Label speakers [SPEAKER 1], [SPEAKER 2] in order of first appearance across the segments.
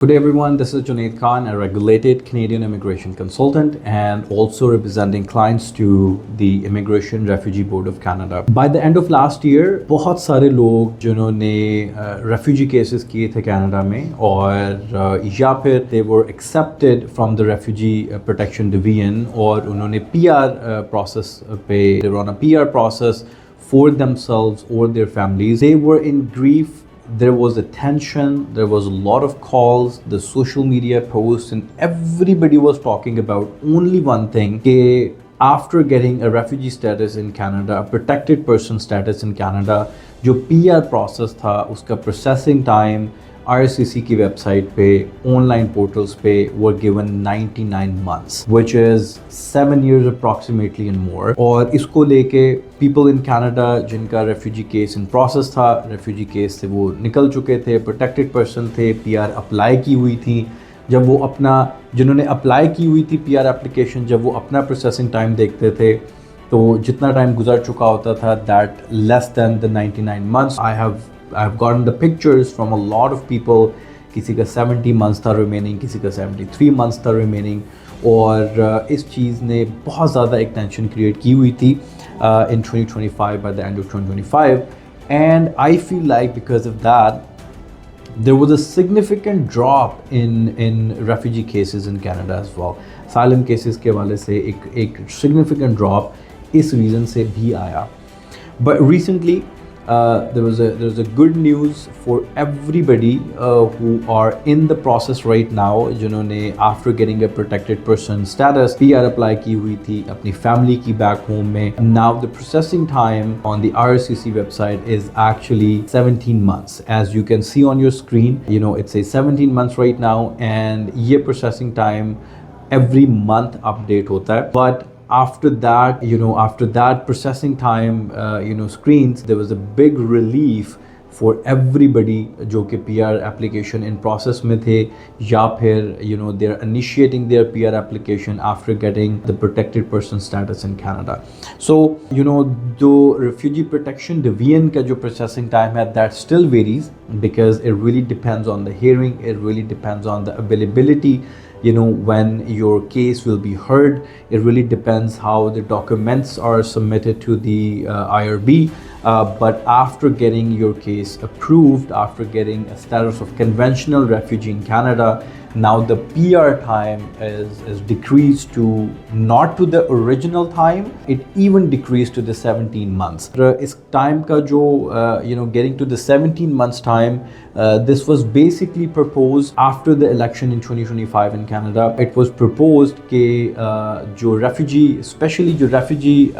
[SPEAKER 1] Good day everyone, this is Junaid Khan, a regulated Canadian immigration consultant and also representing clients to the Immigration Refugee Board of Canada. By the end of last year, बहुत सारे लोग जिन्होंने refugee cases किए थे Canada में और या फिर they were accepted from the Refugee Protection Division और उन्होंने PR process पे they were on a PR process for themselves or their families. They were in grief. There was a tension, there was a lot of calls, the social media posts, and everybody was talking about only one thing, that after getting a refugee status in Canada, a protected person status in Canada, जो PR process था, उसका processing time, RCC की website पे, online portals पे were given 99 months, which is 7 years approximately and more. और इसको लेके people in Canada जिनका refugee case in process था, refugee case से वो निकल चुके थे, protected person थे, PR apply की हुई थी, जब वो अपना जिन्होंने apply की हुई थी PR application, जब वो अपना processing time देखते थे तो जितना टाइम गुजर चुका होता था that less than the 99 months. I've gotten the pictures from a lot of people. किसी का 70 months था remaining, किसी का 73 months था remaining और इस चीज़ ने बहुत ज़्यादा एक टेंशन क्रिएट की हुई थी in 2025 by the end of 2025 and I feel like because of that there was a significant drop in refugee cases in Canada as well. Asylum cases के वाले से एक significant drop इस reason से भी आया. But recently there's a good news for everybody who are in the process right now जिन्होंने after getting a protected person status PR apply की हुई थी अपनी family की back home में. Now the processing time on the RCC website is actually 17 months. As you can see on your screen, it says 17 months right now and ये processing time every month update होता है. But after that processing time screens, there was a big relief for everybody जो कि PR application in process में थे या फिर they're initiating their PR application after getting the protected person status in Canada. So the Refugee Protection Division का जो processing time है that still varies because it really depends on the hearing, it really depends on the availability when your case will be heard. It really depends how the documents are submitted to the IRB. But after getting your case approved, after getting a status of conventional refugee in Canada, now the PR time is decreased to not to the original time, it even decreased to the 17 months. Is time ka jo getting to the 17 months time, this was basically proposed after the election in 2025 in Canada. It was proposed कि जो refugee, especially जो refugee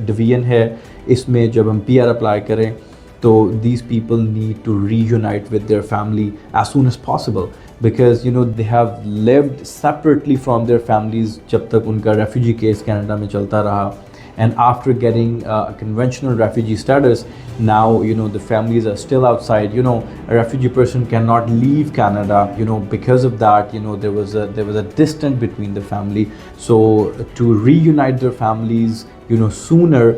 [SPEAKER 1] division है, इसमें जब हम PR apply करें तो these people need to reunite with their family as soon as possible because they have lived separately from their families जब तक उनका refugee case Canada में चलता रहा. And after getting a conventional refugee status, now the families are still outside. A refugee person cannot leave Canada. Because of that, there was a distance between the family. So to reunite their families, sooner,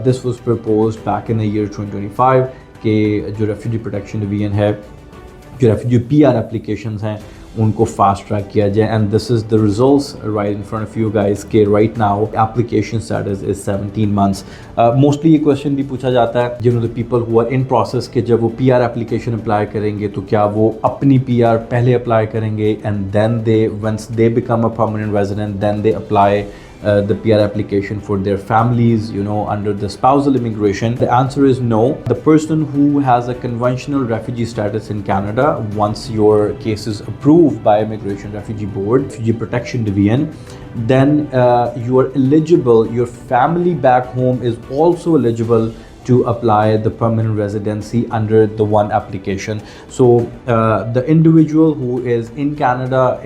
[SPEAKER 1] this was proposed back in the year 2025 कि जो refugee protection division है, जो refugee PR applications हैं, उनको fast track किया जाए. And this is the results right in front of you guys कि right now application status is 17 months. Mostly ये question भी पूछा जाता है the people who are in process कि जब वो PR application apply करेंगे तो क्या वो अपनी PR पहले apply करेंगे and then once they become a permanent resident then they apply the PR application for their families, under the spousal immigration. The answer is no. The person who has a conventional refugee status in Canada, once your case is approved by Immigration Refugee Board, Refugee Protection Division, then you are eligible, your family back home is also eligible to apply the permanent residency under the one application. So the individual who is in Canada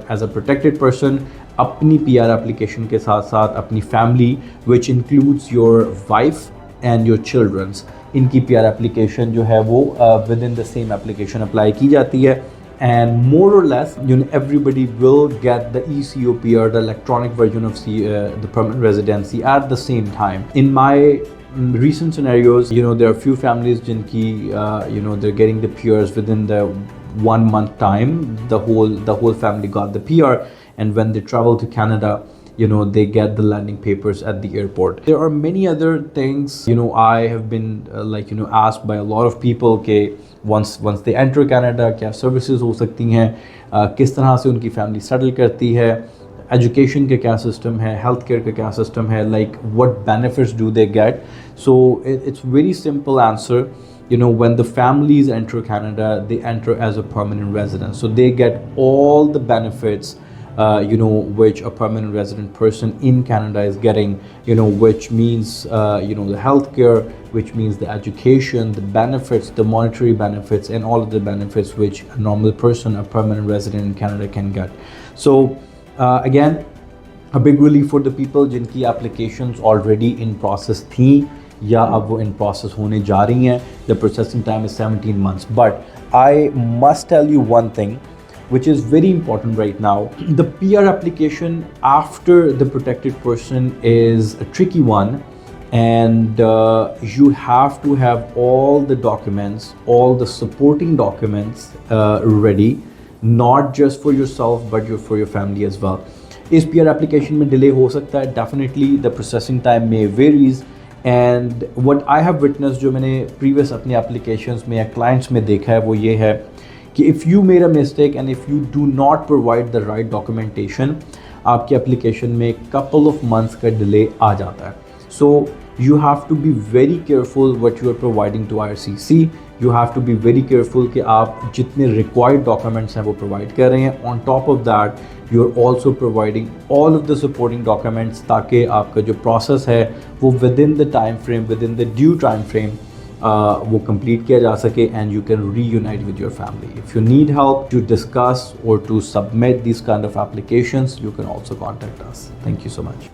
[SPEAKER 1] as a protected person, अपनी PR application के साथ साथ अपनी family, which includes your wife and your children's, इनकी PR application जो है वो within the same application apply की जाती है. And more or less, everybody will get the ECOPR, the electronic version of the permanent residency at the same time. In my recent scenarios, there are few families jinki, they're getting the PRs within the 1 month time, the whole family got the PR, and when they travel to Canada, they get the landing papers at the airport. There are many other things, I have been asked by a lot of people कि once they enter Canada क्या services हो सकती हैं, किस तरह से उनकी family settle करती है, education का क्या system है, healthcare का क्या system है, like what benefits do they get. So it's very simple answer. When the families enter Canada, they enter as a permanent resident, so they get all the benefits which a permanent resident person in Canada is getting, which means, the healthcare, which means the education, the benefits, the monetary benefits, and all of the benefits which a normal person, a permanent resident in Canada can get. So again, a big relief for the people जिनकी applications already in process थी या अब वो in process होने जा रही हैं. The processing time is 17 months. But I must tell you one thing, which is very important right now. The PR application after the protected person is a tricky one, and you have to have all the documents, all the supporting documents ready, not just for yourself but for your family as well. Is PR application में delay हो सकता है? Definitely the processing time may varies, and what I have witnessed जो मैंने previous अपने applications में या clients में देखा है वो ये है कि if you made a mistake and if you do not provide the right documentation, आपकी application में couple of months का delay आ जाता है. So you have to be very careful what you are providing to IRCC. You have to be very careful कि आप जितने required documents हैं वो provide कर रहे हैं. On top of that, you are also providing all of the supporting documents ताकि आपका जो process है वो within the time frame, within the due time frame वो complete किया जा सके, and you can reunite with your family. If you need help to discuss or to submit these kind of applications, you can also contact us. Thank you so much.